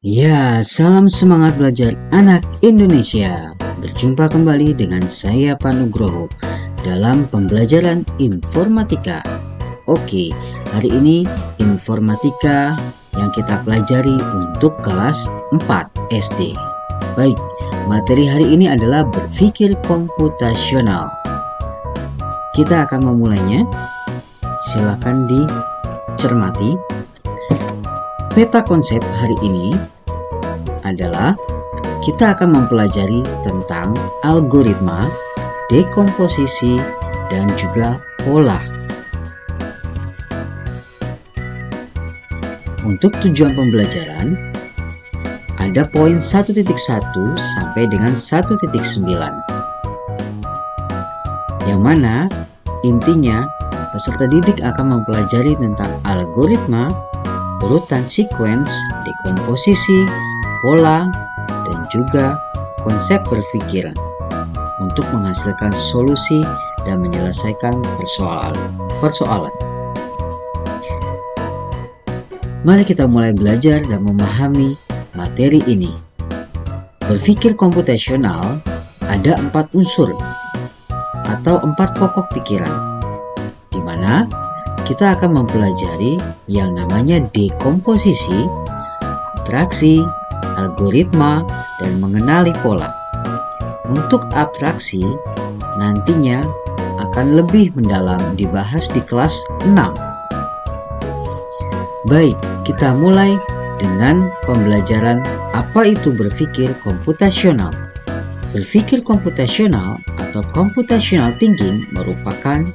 Ya, salam semangat belajar anak Indonesia. Berjumpa kembali dengan saya Panugroho dalam pembelajaran informatika. Oke, hari ini informatika yang kita pelajari untuk kelas 4 SD. Baik, materi hari ini adalah berpikir komputasional. Kita akan memulainya. Silakan dicermati. Peta konsep hari ini adalah kita akan mempelajari tentang algoritma, dekomposisi, dan juga pola. Untuk tujuan pembelajaran, ada poin 1.1 sampai dengan 1.9. Yang mana intinya peserta didik akan mempelajari tentang algoritma, urutan sequence, dekomposisi, pola, dan juga konsep berpikir untuk menghasilkan solusi dan menyelesaikan persoalan. Mari kita mulai belajar dan memahami materi ini. Berpikir komputasional ada 4 unsur atau 4 pokok pikiran, di mana kita akan mempelajari yang namanya dekomposisi, abstraksi, algoritma, dan mengenali pola. Untuk abstraksi, nantinya akan lebih mendalam dibahas di kelas 6. Baik, kita mulai dengan pembelajaran apa itu berpikir komputasional. Berpikir komputasional atau computational thinking merupakan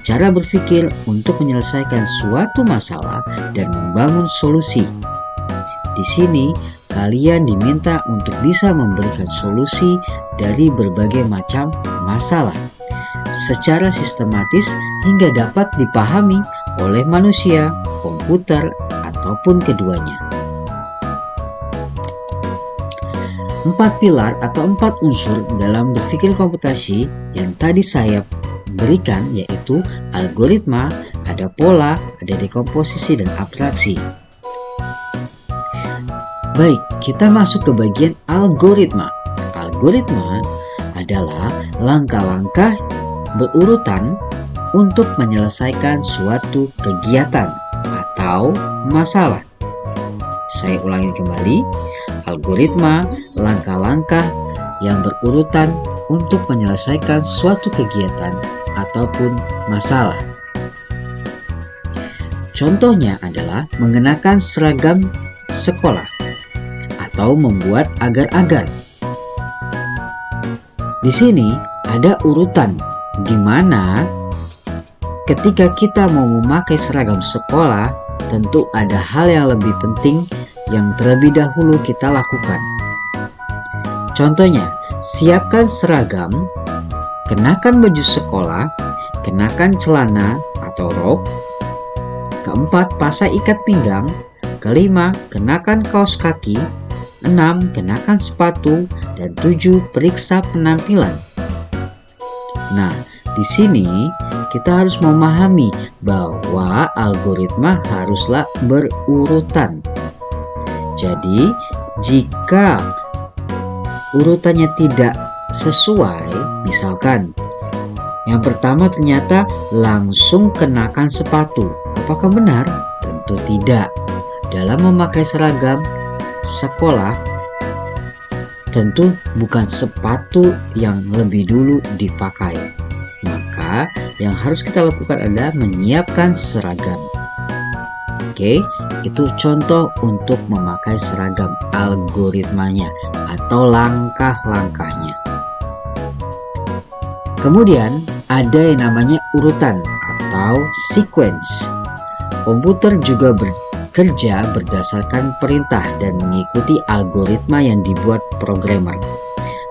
cara berpikir untuk menyelesaikan suatu masalah dan membangun solusi. Di sini, kalian diminta untuk bisa memberikan solusi dari berbagai macam masalah secara sistematis hingga dapat dipahami oleh manusia, komputer, ataupun keduanya. 4 pilar atau 4 unsur dalam berpikir komputasi yang tadi saya berikan yaitu algoritma, ada pola, ada dekomposisi, dan abstraksi. Baik, kita masuk ke bagian algoritma. Algoritma adalah langkah-langkah berurutan untuk menyelesaikan suatu kegiatan atau masalah. Saya ulangi kembali, algoritma langkah-langkah yang berurutan untuk menyelesaikan suatu kegiatan ataupun masalah. Contohnya adalah mengenakan seragam sekolah atau membuat agar-agar. Di sini ada urutan di mana ketika kita mau memakai seragam sekolah, tentu ada hal yang lebih penting yang terlebih dahulu kita lakukan. Contohnya, siapkan seragam, kenakan baju sekolah, kenakan celana atau rok. Keempat, pasang ikat pinggang. Kelima, kenakan kaos kaki. 6, kenakan sepatu. Dan 7, periksa penampilan. Nah, di sini kita harus memahami bahwa algoritma haruslah berurutan. Jadi, jika urutannya tidak sesuai, misalkan yang pertama ternyata langsung kenakan sepatu. Apakah benar? Tentu tidak. Dalam memakai seragam sekolah, tentu bukan sepatu yang lebih dulu dipakai. Maka yang harus kita lakukan adalah menyiapkan seragam. Oke, itu contoh untuk memakai seragam, algoritmanya atau langkah-langkahnya. Kemudian ada yang namanya urutan atau sequence. Komputer juga bekerja berdasarkan perintah dan mengikuti algoritma yang dibuat programmer.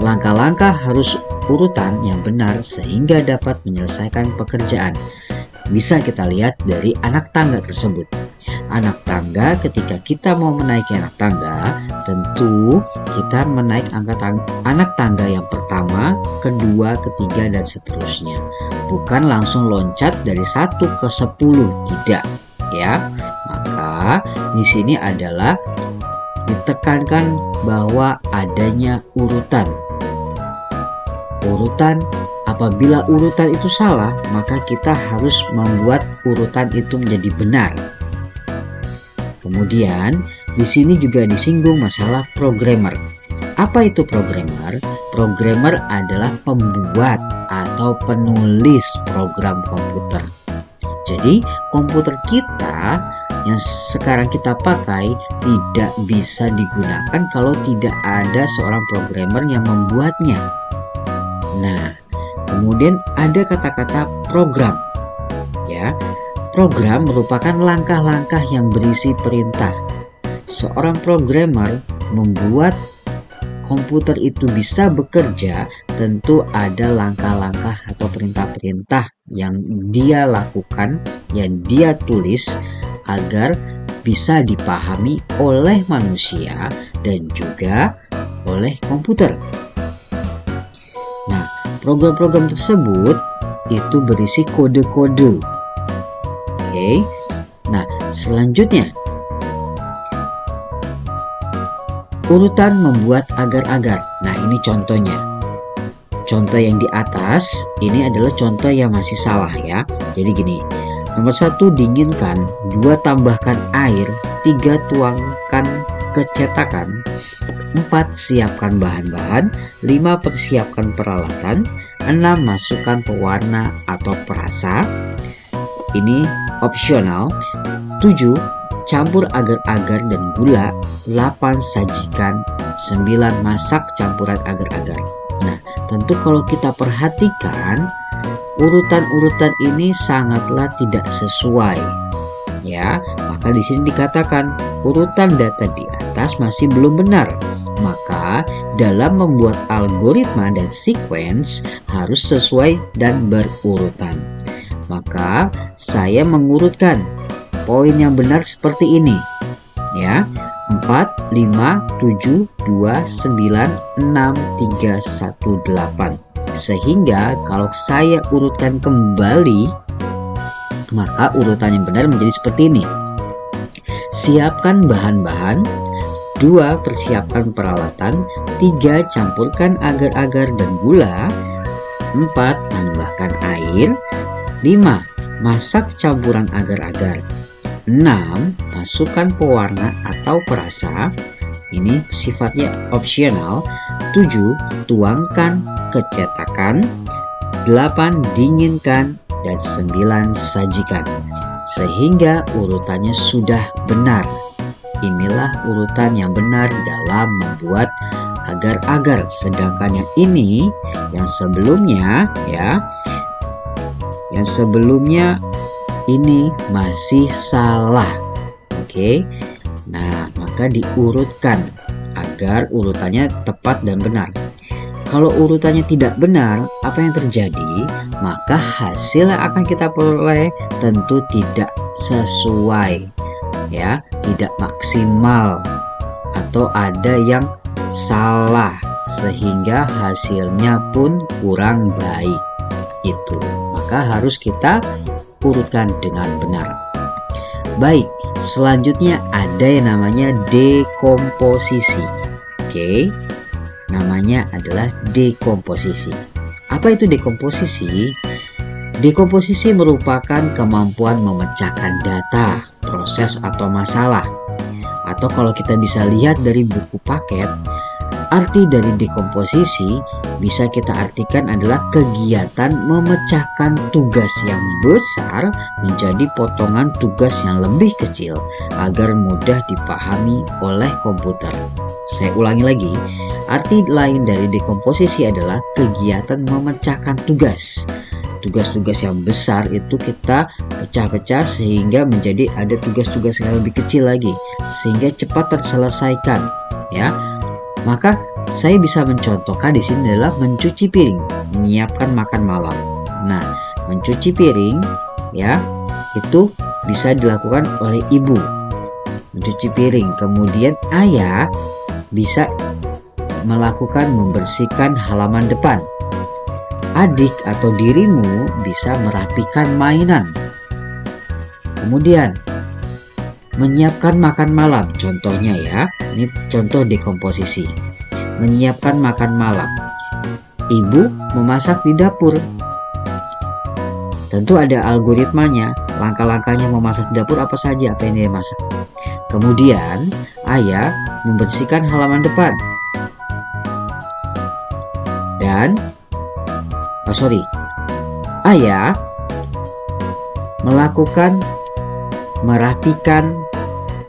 Langkah-langkah harus urutan yang benar sehingga dapat menyelesaikan pekerjaan. Bisa kita lihat dari anak tangga tersebut. Anak tangga, ketika kita mau menaiki anak tangga, tentu kita menaik anak tangga yang pertama, kedua, ketiga, dan seterusnya. Bukan langsung loncat dari 1 ke 10, tidak, ya. Maka di sini adalah ditekankan bahwa adanya urutan. Urutan, apabila urutan itu salah, maka kita harus membuat urutan itu menjadi benar. Kemudian di sini juga disinggung masalah programmer. Apa itu programmer? Programmer adalah pembuat atau penulis program komputer. Jadi komputer kita yang sekarang kita pakai tidak bisa digunakan kalau tidak ada seorang programmer yang membuatnya. Nah, kemudian ada kata-kata program. Ya, program merupakan langkah-langkah yang berisi perintah. Seorang programmer membuat komputer itu bisa bekerja, tentu ada langkah-langkah atau perintah-perintah yang dia lakukan, yang dia tulis agar bisa dipahami oleh manusia dan juga oleh komputer. Nah, program-program tersebut itu berisi kode-kode. Oke. Nah, selanjutnya urutan membuat agar-agar. Nah, ini contohnya. Contoh yang di atas ini adalah contoh yang masih salah ya. Jadi gini. Nomor 1, dinginkan. 2, tambahkan air. 3, tuangkan ke cetakan. 4, siapkan bahan-bahan. 5, persiapkan peralatan. 6, masukkan pewarna atau perasa. Ini opsional. 7, campur agar-agar dan gula. 8, sajikan. 9, masak campuran agar-agar. Nah, tentu kalau kita perhatikan urutan-urutan ini sangatlah tidak sesuai. Ya, maka di sini dikatakan urutan data di atas masih belum benar. Maka dalam membuat algoritma dan sequence harus sesuai dan berurutan. Maka saya mengurutkan poin yang benar seperti ini. Ya, 4, 5, 7, 2, 9, 6, 3, 1, 8. Sehingga kalau saya urutkan kembali, maka urutan yang benar menjadi seperti ini. Siapkan bahan-bahan. 2, persiapkan peralatan. 3, campurkan agar-agar dan gula. 4, tambahkan air. 5, masak campuran agar-agar. 6, masukkan pewarna atau perasa. Ini sifatnya opsional. 7, tuangkan ke cetakan. 8, dinginkan. Dan 9, sajikan. Sehingga urutannya sudah benar. Inilah urutan yang benar dalam membuat agar-agar. Sedangkan yang ini, yang sebelumnya ya, yang sebelumnya ini masih salah. Oke. Nah, maka diurutkan agar urutannya tepat dan benar. Kalau urutannya tidak benar, apa yang terjadi? Maka hasil yang akan kita peroleh tentu tidak sesuai, ya, tidak maksimal, atau ada yang salah sehingga hasilnya pun kurang baik. Itu, maka harus kita urutkan dengan benar. Baik, selanjutnya ada yang namanya dekomposisi. Oke. Namanya adalah dekomposisi. Apa itu dekomposisi? Dekomposisi merupakan kemampuan memecahkan data, proses atau masalah. Atau kalau kita bisa lihat dari buku paket, arti dari dekomposisi bisa kita artikan adalah kegiatan memecahkan tugas yang besar menjadi potongan tugas yang lebih kecil agar mudah dipahami oleh komputer. Saya ulangi lagi, arti lain dari dekomposisi adalah kegiatan memecahkan tugas. Tugas-tugas yang besar itu kita pecah-pecah sehingga menjadi ada tugas-tugas yang lebih kecil lagi sehingga cepat terselesaikan, ya. Maka saya bisa mencontohkan di sini adalah mencuci piring, menyiapkan makan malam. Nah, mencuci piring ya, itu bisa dilakukan oleh ibu. Mencuci piring, kemudian ayah bisa melakukan membersihkan halaman depan. Adik atau dirimu bisa merapikan mainan. Kemudian menyiapkan makan malam. Contohnya ya, ini contoh dekomposisi. Menyiapkan makan malam. Ibu memasak di dapur. Tentu ada algoritmanya, langkah-langkahnya memasak di dapur apa saja, apa yang dia masak. Kemudian ayah membersihkan halaman depan. Dan ayah merapikan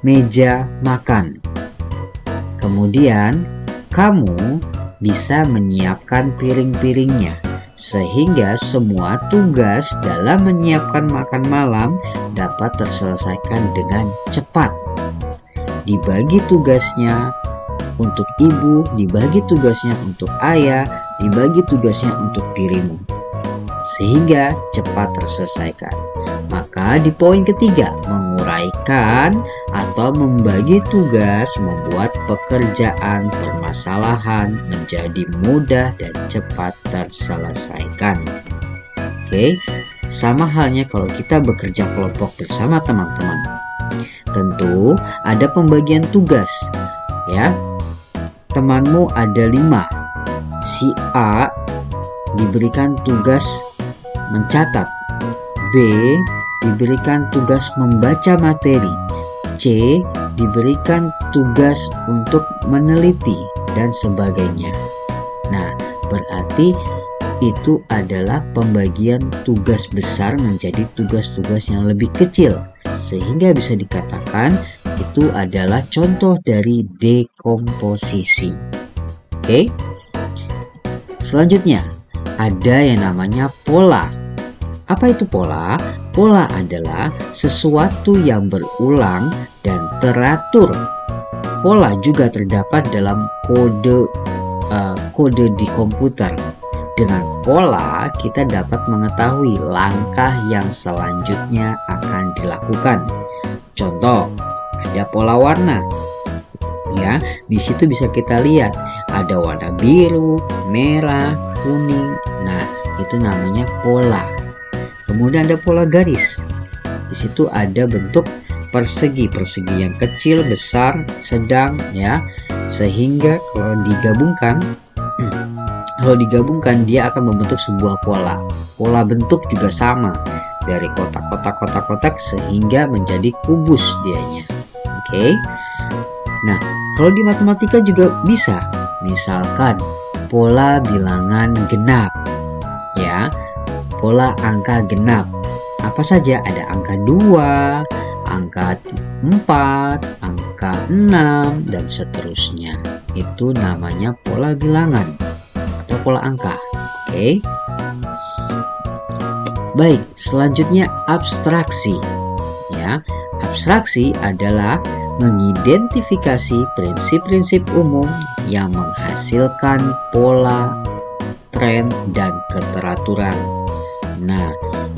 meja makan. Kemudian kamu bisa menyiapkan piring-piringnya, sehingga semua tugas dalam menyiapkan makan malam dapat terselesaikan dengan cepat. Dibagi tugasnya untuk ibu, dibagi tugasnya untuk ayah, dibagi tugasnya untuk dirimu, sehingga cepat terselesaikan. Maka di poin ketiga, menguraikan atau membagi tugas membuat pekerjaan permasalahan menjadi mudah dan cepat terselesaikan. Oke, sama halnya kalau kita bekerja kelompok bersama teman-teman. Tentu ada pembagian tugas ya. Temanmu ada 5. Si A diberikan tugas mencatat, B diberikan tugas membaca materi, C diberikan tugas untuk meneliti, dan sebagainya. Nah, berarti itu adalah pembagian tugas besar menjadi tugas-tugas yang lebih kecil, sehingga bisa dikatakan itu adalah contoh dari dekomposisi. Oke. Selanjutnya, ada yang namanya pola. Apa itu pola? Pola adalah sesuatu yang berulang dan teratur. Pola juga terdapat dalam kode di komputer. Dengan pola, kita dapat mengetahui langkah yang selanjutnya akan dilakukan. Contoh, ada pola warna. Ya, di situ bisa kita lihat ada warna biru, merah, kuning. Nah, itu namanya pola. Kemudian ada pola garis. Di situ ada bentuk persegi yang kecil, besar, sedang ya. Sehingga kalau digabungkan dia akan membentuk sebuah pola. Pola bentuk juga sama. Dari kotak-kotak sehingga menjadi kubus dianya. Oke. Nah, kalau di matematika juga bisa. Misalkan pola bilangan genap. Ya. Pola angka genap. Apa saja? Ada angka 2, angka 4, angka 6, dan seterusnya. Itu namanya pola bilangan atau pola angka. Oke. Baik, selanjutnya abstraksi. Ya, abstraksi adalah mengidentifikasi prinsip-prinsip umum yang menghasilkan pola, tren, dan keteraturan. Nah,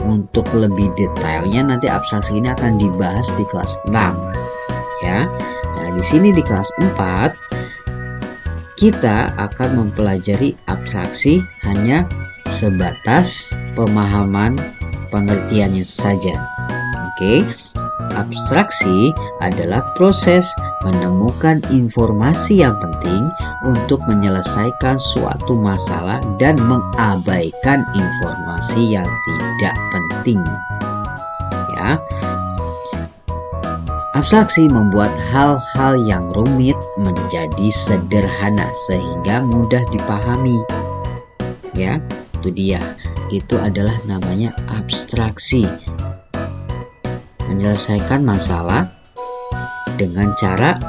untuk lebih detailnya nanti abstraksi ini akan dibahas di kelas 6 ya. Nah, di sini di kelas 4 kita akan mempelajari abstraksi hanya sebatas pemahaman pengertiannya saja. Oke. Abstraksi adalah proses menemukan informasi yang penting untuk menyelesaikan suatu masalah dan mengabaikan informasi yang tidak penting. Ya. Abstraksi membuat hal-hal yang rumit menjadi sederhana sehingga mudah dipahami. Ya, itu dia. Itu adalah namanya abstraksi. Menyelesaikan masalah dengan cara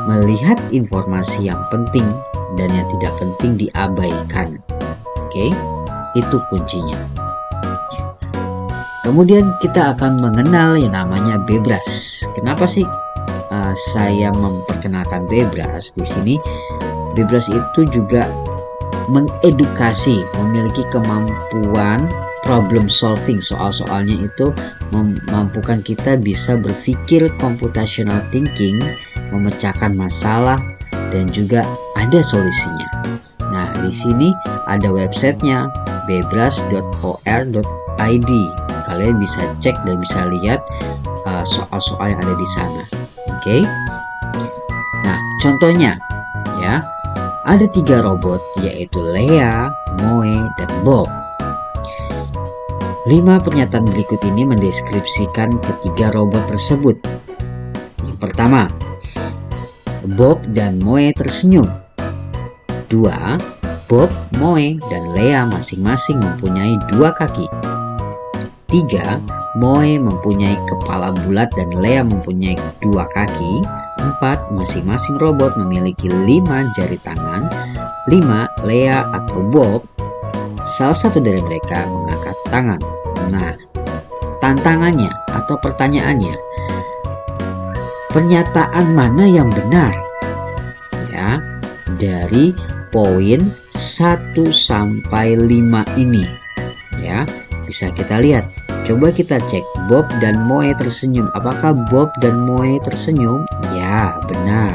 melihat informasi yang penting dan yang tidak penting diabaikan. Oke, itu kuncinya. Kemudian kita akan mengenal yang namanya Bebras. Kenapa sih saya memperkenalkan Bebras di sini? Bebras itu juga mengedukasi, memiliki kemampuan problem solving. Soal-soalnya itu memampukan kita bisa berpikir computational thinking, memecahkan masalah, dan juga ada solusinya. Nah, di sini ada websitenya bebras.or.id. kalian bisa cek dan bisa lihat soal-soal yang ada di sana. Oke. Nah, contohnya ya, ada 3 robot yaitu Lea, Moe, dan Bob. 5 pernyataan berikut ini mendeskripsikan ketiga robot tersebut. Yang pertama, Bob dan Moe tersenyum. 2. Bob, Moe, dan Lea masing-masing mempunyai 2 kaki. 3. Moe mempunyai kepala bulat dan Lea mempunyai 2 kaki. 4. Masing-masing robot memiliki 5 jari tangan. 5. Lea atau Bob, salah satu dari mereka mengangkat tangan. Nah, tantangannya atau pertanyaannya, pernyataan mana yang benar? Ya, dari poin 1 sampai 5 ini. Ya, bisa kita lihat. Coba kita cek Bob dan Moe tersenyum. Apakah Bob dan Moe tersenyum? Ya, benar.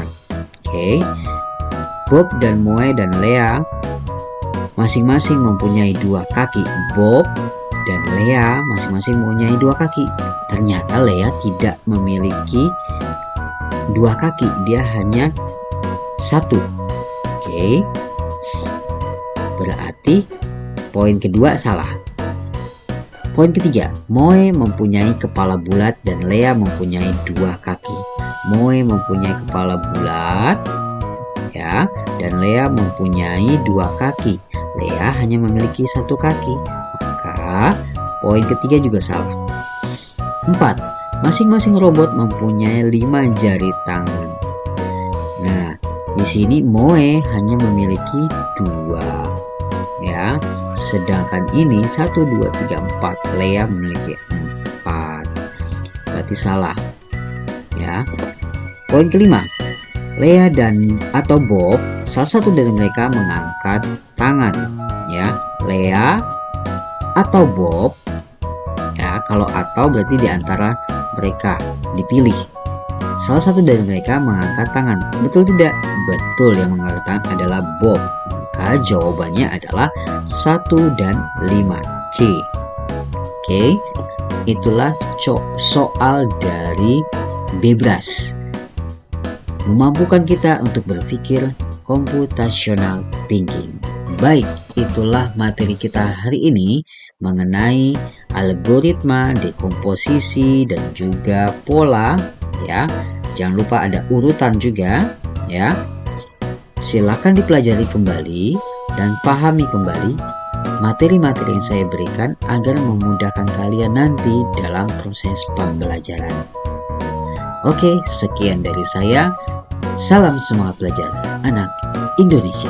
Oke. Bob dan Moe dan Lea masing-masing mempunyai 2 kaki. Bob dan Lea masing-masing mempunyai 2 kaki. Ternyata Lea tidak memiliki 2 kaki. Dia hanya 1. Oke. Berarti poin kedua salah. Poin ketiga, Moe mempunyai kepala bulat dan Lea mempunyai 2 kaki. Moe mempunyai kepala bulat ya, dan Lea mempunyai 2 kaki. Lea hanya memiliki 1 kaki. Maka poin ketiga juga salah. 4. Masing-masing robot mempunyai 5 jari tangan. Nah, di sini Moe hanya memiliki 2 ya. Sedangkan ini 1, 2, 3, 4. Lea memiliki 4. Berarti salah. Ya. Poin kelima. Lea dan atau Bob, salah satu dari mereka mengangkat tangan. Ya. Lea atau Bob. Ya, kalau atau berarti di antara mereka dipilih. Salah satu dari mereka mengangkat tangan. Betul tidak? Betul, yang mengangkat tangan adalah Bob. Maka jawabannya adalah 1 dan 5, C. Oke, itulah soal dari Bebras. Memampukan kita untuk berpikir computational thinking. Baik, itulah materi kita hari ini mengenai algoritma, dekomposisi, dan juga pola. Ya, jangan lupa ada urutan juga. Ya. Silakan dipelajari kembali dan pahami kembali materi-materi yang saya berikan agar memudahkan kalian nanti dalam proses pembelajaran. Oke, sekian dari saya. Salam semangat belajar, anak Indonesia.